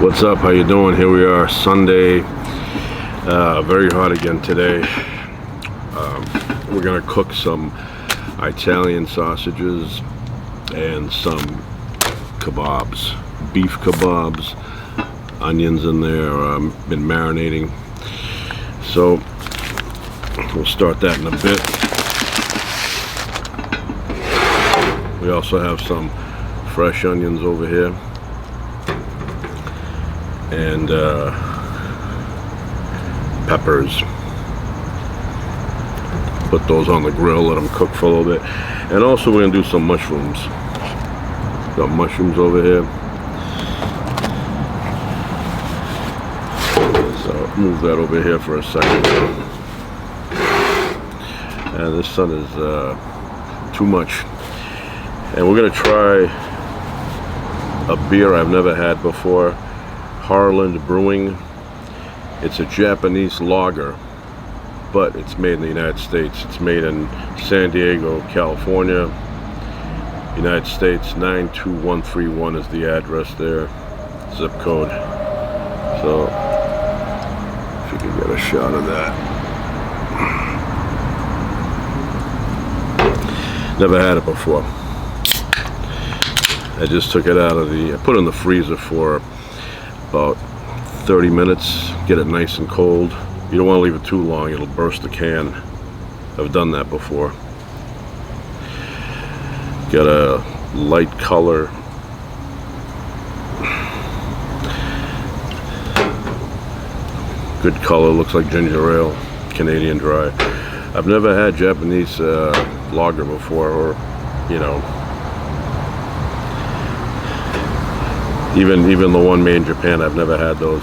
What's up? How you doing? Here we are, Sunday. Very hot again today. We're gonna cook some Italian sausages and some kebabs, beef kebabs, onions in there. Been marinating, so we'll start that in a bit. We also have some fresh onions over here, and peppers. Put those on the grill, let them cook for a little bit. And also we're gonna do some mushrooms. Got mushrooms over here. So move that over here for a second. And this sun is too much. And we're gonna try a beer I've never had before. Harland Brewing. It's a Japanese lager, but it's made in the United States. It's made in San Diego, California, United States. 92131 is the address there, zip code. So if you can get a shot of that. Never had it before. I just took it out of I put it in the freezer for about 30 minutes, get it nice and cold. You don't want to leave it too long, it'll burst the can. I've done that before. Got a light color. Good color, looks like ginger ale, Canadian dry. I've never had Japanese lager before, or, you know, even the one made in Japan, I've never had those.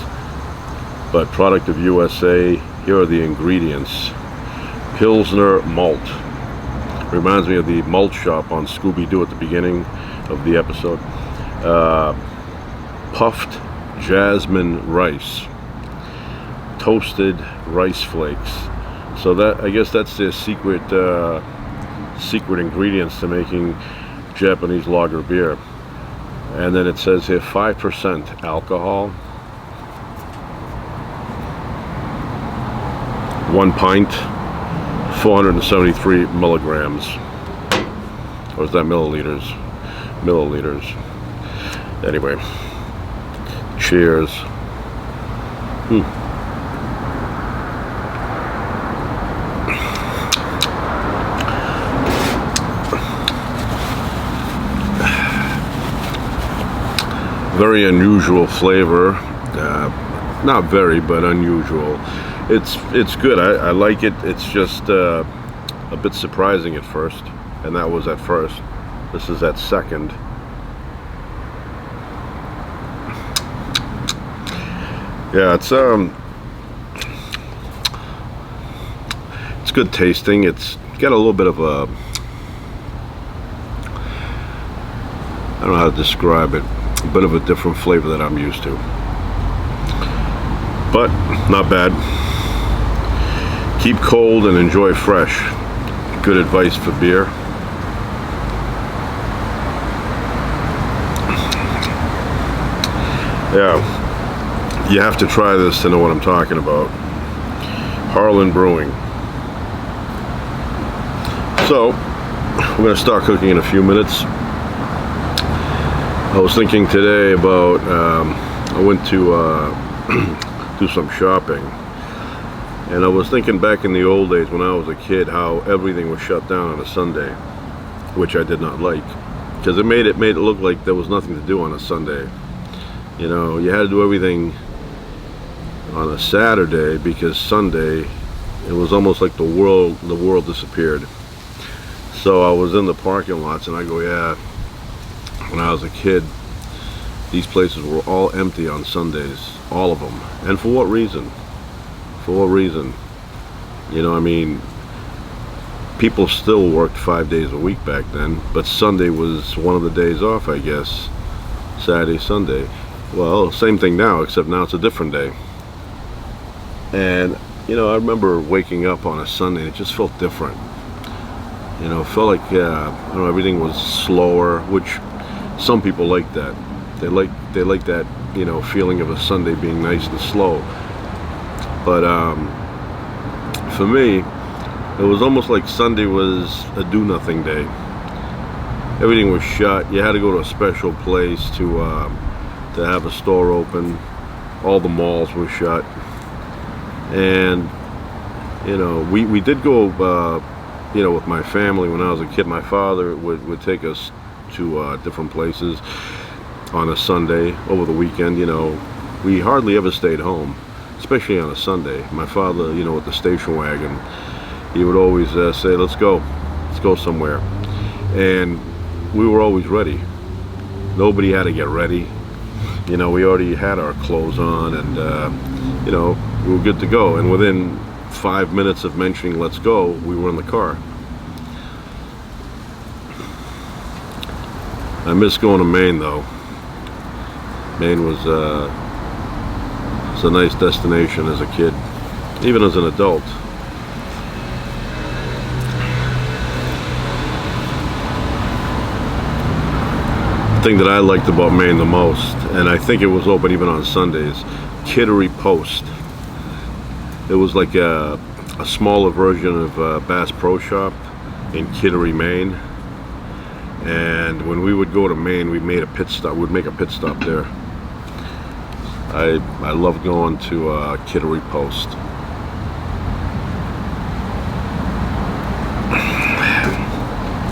But product of USA. Here are the ingredients. Pilsner malt. Reminds me of the malt shop on Scooby-Doo at the beginning of the episode. Puffed jasmine rice. Toasted rice flakes. So that, I guess that's their secret ingredients to making Japanese lager beer. And then it says here 5% alcohol. 1 pint, 473 milligrams. Or is that milliliters? Milliliters. Anyway, cheers. Very unusual flavor. Not very, but unusual. It's good. I like it. It's just a bit surprising at first, and that was at first. This is at second. Yeah, it's good tasting. It's got a little bit of a, I don't know how to describe it, a bit of a different flavor that I'm used to, but not bad. Keep cold and enjoy fresh. Good advice for beer. Yeah, you have to try this to know what I'm talking about. Harland Brewing. So, we're going to start cooking in a few minutes. I was thinking today about, I went to do some shopping. And I was thinking back in the old days when I was a kid, how everything was shut down on a Sunday, which I did not like, because it made it look like there was nothing to do on a Sunday. You know, you had to do everything on a Saturday, because Sunday, it was almost like the world disappeared. So I was in the parking lots, and I go, yeah, when I was a kid, these places were all empty on Sundays, all of them. And for what reason? For what reason? You know, I mean, people still worked 5 days a week back then, but Sunday was one of the days off, I guess. Saturday, Sunday. Well, same thing now, except now it's a different day. And, you know, I remember waking up on a Sunday, it just felt different. You know, it felt like, I don't know, everything was slower, which some people like that. They like that feeling of a Sunday being nice and slow. But for me, it was almost like Sunday was a do-nothing day. Everything was shut. You had to go to a special place to have a store open. All the malls were shut, and we did go with my family when I was a kid. My father would take us to different places on a Sunday over the weekend. We hardly ever stayed home, especially on a Sunday. My father, with the station wagon, he would always say, let's go somewhere, and we were always ready. Nobody had to get ready. We already had our clothes on, and we were good to go. And within 5 minutes of mentioning let's go, we were in the car. I miss going to Maine, though. Maine was a nice destination as a kid, even as an adult. The thing that I liked about Maine the most, and I think it was open even on Sundays, Kittery Post. It was like a smaller version of Bass Pro Shop in Kittery, Maine. And when we would go to Maine, we'd make a pit stop there. I love going to Kittery Post.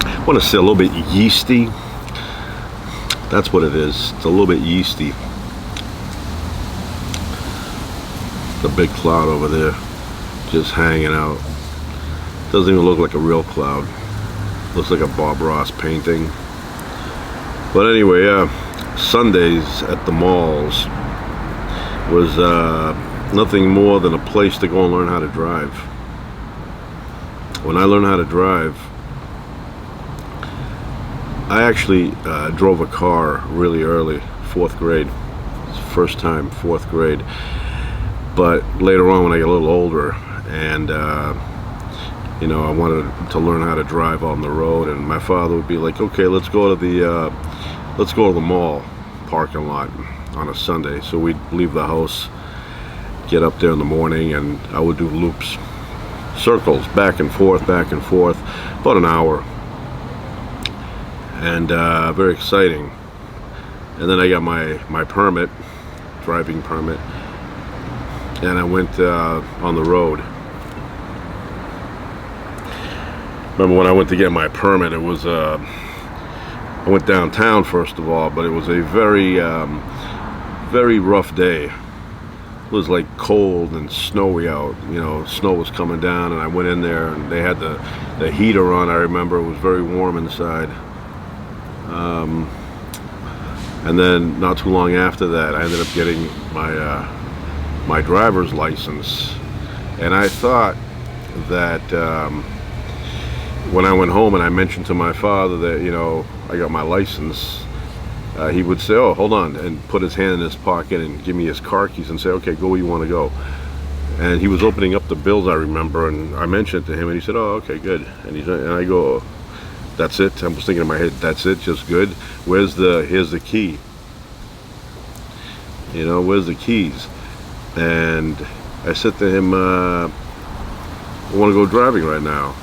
I want to say a little bit yeasty. That's what it is. It's a little bit yeasty. The big cloud over there just hanging out. Doesn't even look like a real cloud. Looks like a Bob Ross painting. But anyway, Sundays at the malls was nothing more than a place to go and learn how to drive. When I learned how to drive, I actually drove a car really early, 4th grade. First time, 4th grade. But later on, when I got a little older, and I wanted to learn how to drive on the road, and my father would be like, "Okay, let's go to the mall parking lot on a Sunday." So we'd leave the house, get up there in the morning, and I would do loops, circles, back and forth, about an hour. And very exciting. And then I got my permit, driving permit, and I went on the road. Remember when I went to get my permit, it was I went downtown first of all, but it was a very very rough day. It was like cold and snowy out. Snow was coming down, and I went in there, and they had the heater on. I remember it was very warm inside. And then not too long after that, I ended up getting my driver's license, and I thought that when I went home and I mentioned to my father that I got my license, he would say, "Oh, hold on," and put his hand in his pocket and give me his car keys and say, "Okay, go where you want to go." And he was opening up the bills, I remember, and I mentioned it to him, and he said, "Oh, okay, good." And I go, "That's it?" I was thinking in my head, "That's it? Just good? Here's the key. Where's the keys?" And I said to him, "I want to go driving right now.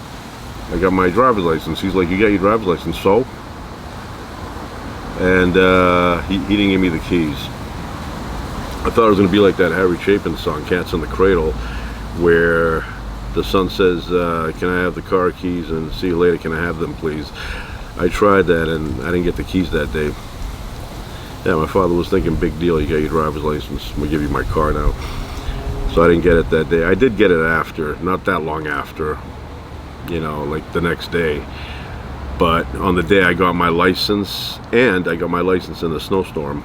I got my driver's license." He's like, "You got your driver's license, so?" And he didn't give me the keys. I thought it was going to be like that Harry Chapin song, "Cats in the Cradle," where the son says, "Can I have the car keys, and see you later, can I have them please?" I tried that, and I didn't get the keys that day. Yeah, my father was thinking, big deal, you got your driver's license, we'll give you my car now. So I didn't get it that day. I did get it after, not that long after, like the next day. But on the day I got my license, and I got my license in the snowstorm,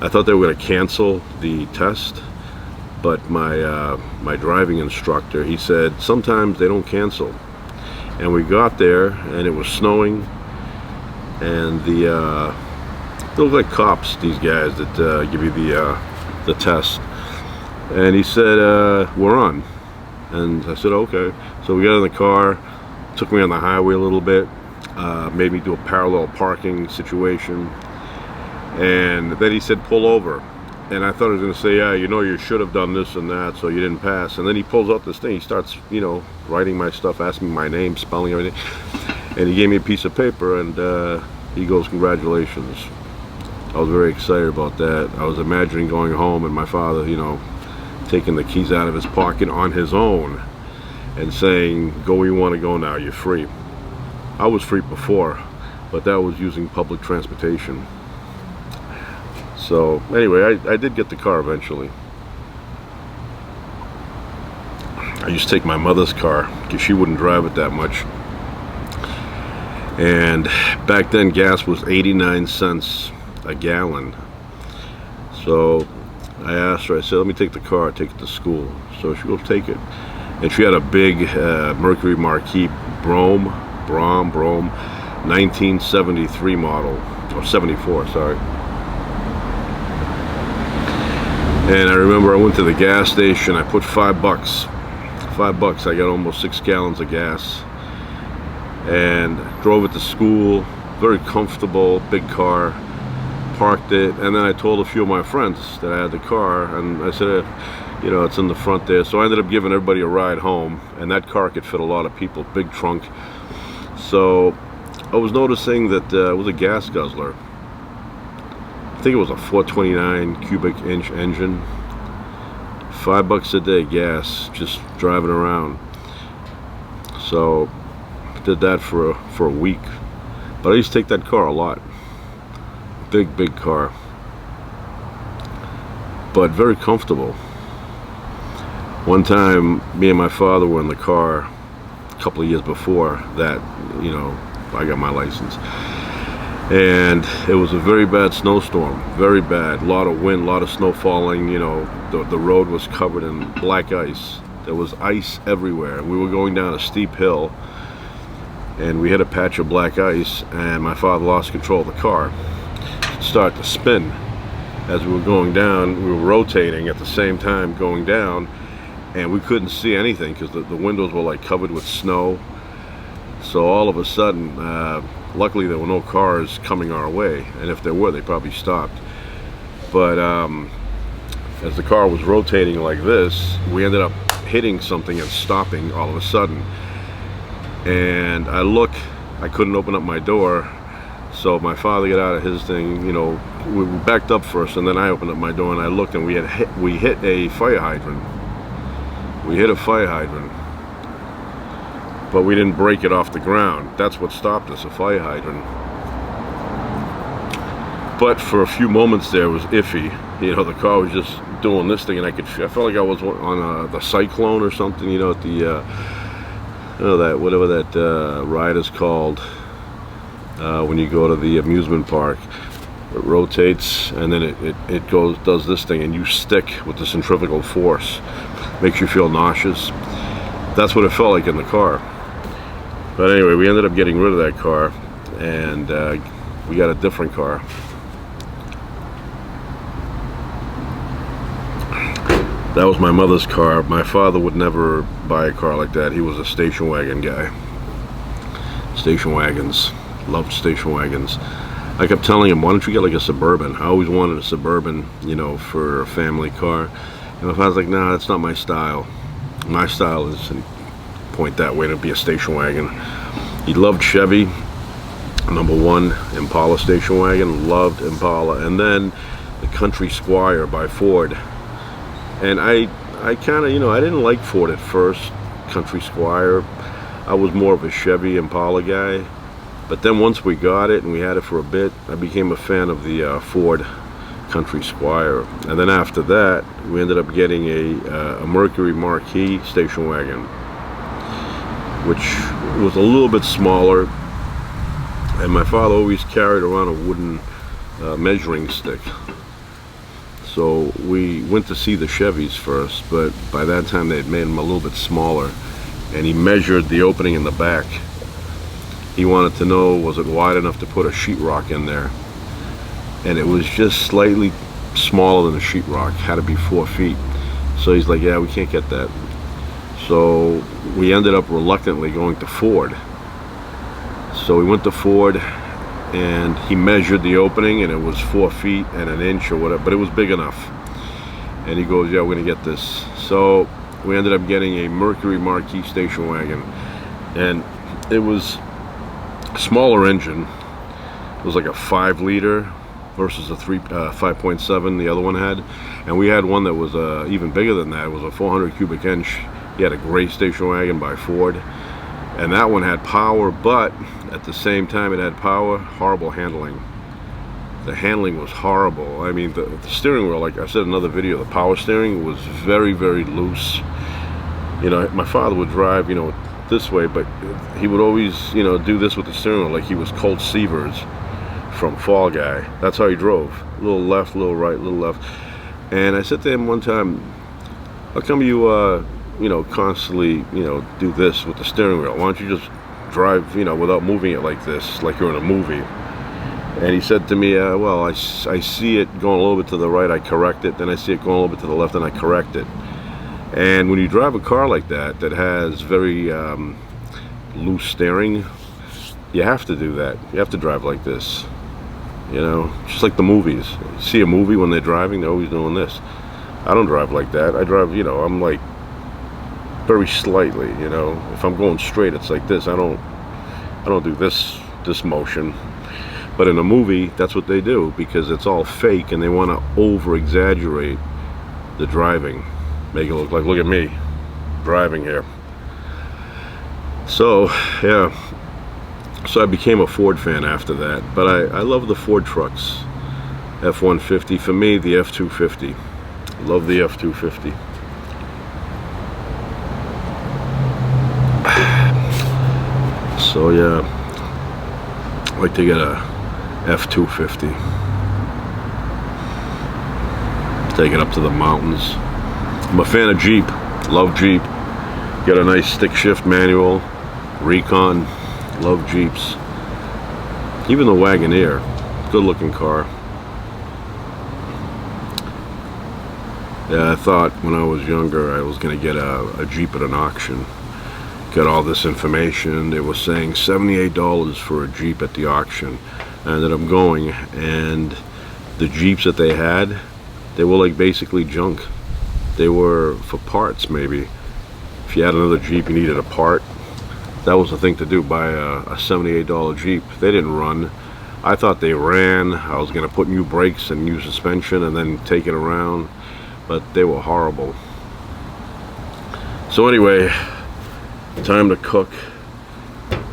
I thought they were going to cancel the test. But my driving instructor, he said, sometimes they don't cancel. And we got there, and it was snowing, and they look like cops, these guys that give you the test. And he said, "We're on." And I said, "Okay." So we got in the car, took me on the highway a little bit, made me do a parallel parking situation. And then he said, pull over. And I thought he was going to say, yeah, you know, you should have done this and that, so you didn't pass. And then he pulls out this thing. He starts, you know, writing my stuff, asking me my name, spelling everything. And he gave me a piece of paper, and he goes, congratulations. I was very excited about that. I was imagining going home and my father, you know, taking the keys out of his pocket on his own and saying, go where you want to go now, you're free. I was free before, but that was using public transportation. So anyway, I did get the car eventually. I used to take my mother's car because she wouldn't drive it that much. And back then gas was 89 cents a gallon. So I asked her, I said, let me take the car, take it to school. So she goes, take it. And she had a big Mercury Marquis Brougham 1973 model, or 74, sorry. And I remember I went to the gas station, I put $5. $5, I got almost 6 gallons of gas. And drove it to school, very comfortable, big car, parked it, and then I told a few of my friends that I had the car, and I said, you know, it's in the front there. So I ended up giving everybody a ride home, and that car could fit a lot of people, big trunk. So I was noticing that it was a gas guzzler. I think it was a 429 cubic inch engine. $5 a day gas, just driving around. So did that for a week. But I used to take that car a lot. Big car. But very comfortable. One time, me and my father were in the car a couple of years before that, you know, I got my license. And it was a very bad snowstorm, very bad. A lot of wind, a lot of snow falling, you know, the road was covered in black ice. There was ice everywhere. We were going down a steep hill, and we hit a patch of black ice, and my father lost control of the car. It started to spin. As we were going down, we were rotating at the same time going down, and we couldn't see anything because the windows were like covered with snow. So all of a sudden, luckily there were no cars coming our way, and if there were, they probably stopped. But as the car was rotating like this, we ended up hitting something and stopping all of a sudden. And I couldn't open up my door, so my father got out of his thing, you know, we backed up first, and then I opened up my door, and I looked, and we hit a fire hydrant. We hit a fire hydrant, but we didn't break it off the ground. That's what stopped us, a fire hydrant. But for a few moments there, it was iffy. You know, the car was just doing this thing, and I felt like I was on the Cyclone or something, you know, at the, you know, that, whatever that ride is called, when you go to the amusement park. It rotates, and then it does this thing, and you stick with the centrifugal force. Makes you feel nauseous. That's what it felt like in the car. But anyway, we ended up getting rid of that car, and we got a different car. That was my mother's car. My father would never buy a car like that. He was a station wagon guy. Station wagons. Loved station wagons. I kept telling him, why don't you get like a Suburban? I always wanted a Suburban, you know, for a family car. And my father's like, nah, that's not my style. My style is, and point that way, to be a station wagon. He loved Chevy, #1 Impala station wagon, loved Impala. And then the Country Squire by Ford. And I kind of, you know, I didn't like Ford at first, Country Squire. I was more of a Chevy Impala guy. But then once we got it and we had it for a bit, I became a fan of the Ford Country Squire. And then after that, we ended up getting a Mercury Marquis station wagon, which was a little bit smaller. And my father always carried around a wooden measuring stick. So we went to see the Chevys first, but by that time they had made them a little bit smaller. And he measured the opening in the back. He wanted to know, was it wide enough to put a sheetrock in there? And it was just slightly smaller than a sheetrock, had to be 4 feet. So he's like, yeah, we can't get that. So we ended up reluctantly going to Ford. So we went to Ford, and he measured the opening, and it was 4 feet and an inch or whatever, but it was big enough. And he goes, yeah, we're gonna get this. So we ended up getting a Mercury Marquis station wagon, and it was a smaller engine. It was like a 5-liter versus a 5.7 the other one had, and we had one that was even bigger than that. It was a 400 cubic inch. He had a gray station wagon by Ford, and that one had power, but at the same time it had power, horrible handling. The handling was horrible. I mean, the steering wheel, like I said in another video, the power steering was very, very loose. You know, my father would drive, you know, this way, but he would always, you know, do this with the steering wheel like he was Colt Seavers from Fall Guy. That's how he drove. A little left, a little right, a little left. And I said to him one time, how come you, you know, constantly, you know, do this with the steering wheel? Why don't you just drive, you know, without moving it like this, like you're in a movie? And he said to me, well, I see it going a little bit to the right, I correct it. Then I see it going a little bit to the left, and I correct it. And when you drive a car like that, that has very loose steering, you have to do that. You have to drive like this. You know, just like the movies. You see a movie when they're driving, they're always doing this. I don't drive like that. I drive, you know, I'm like very slightly, you know. If I'm going straight, it's like this. I don't do this motion. But in a movie, that's what they do, because it's all fake and they want to over exaggerate the driving, make it look like, look at me driving here. So yeah, so I became a Ford fan after that. But I love the Ford trucks. F-150, for me, the F-250. Love the F-250. So yeah, I like to get a F-250. Take it up to the mountains. I'm a fan of Jeep. Love Jeep. Get a nice stick shift manual. Recon. Love Jeeps. Even the Wagoneer. Good looking car. Yeah, I thought when I was younger I was going to get a Jeep at an auction. Got all this information. They were saying $78 for a Jeep at the auction. I ended up going, and the Jeeps that they had, they were like basically junk. They were for parts, maybe. If you had another Jeep, you needed a part. That was the thing to do, buy a $78 Jeep. They didn't run. I thought they ran. I was going to put new brakes and new suspension and then take it around, but they were horrible. So anyway, time to cook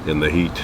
in the heat.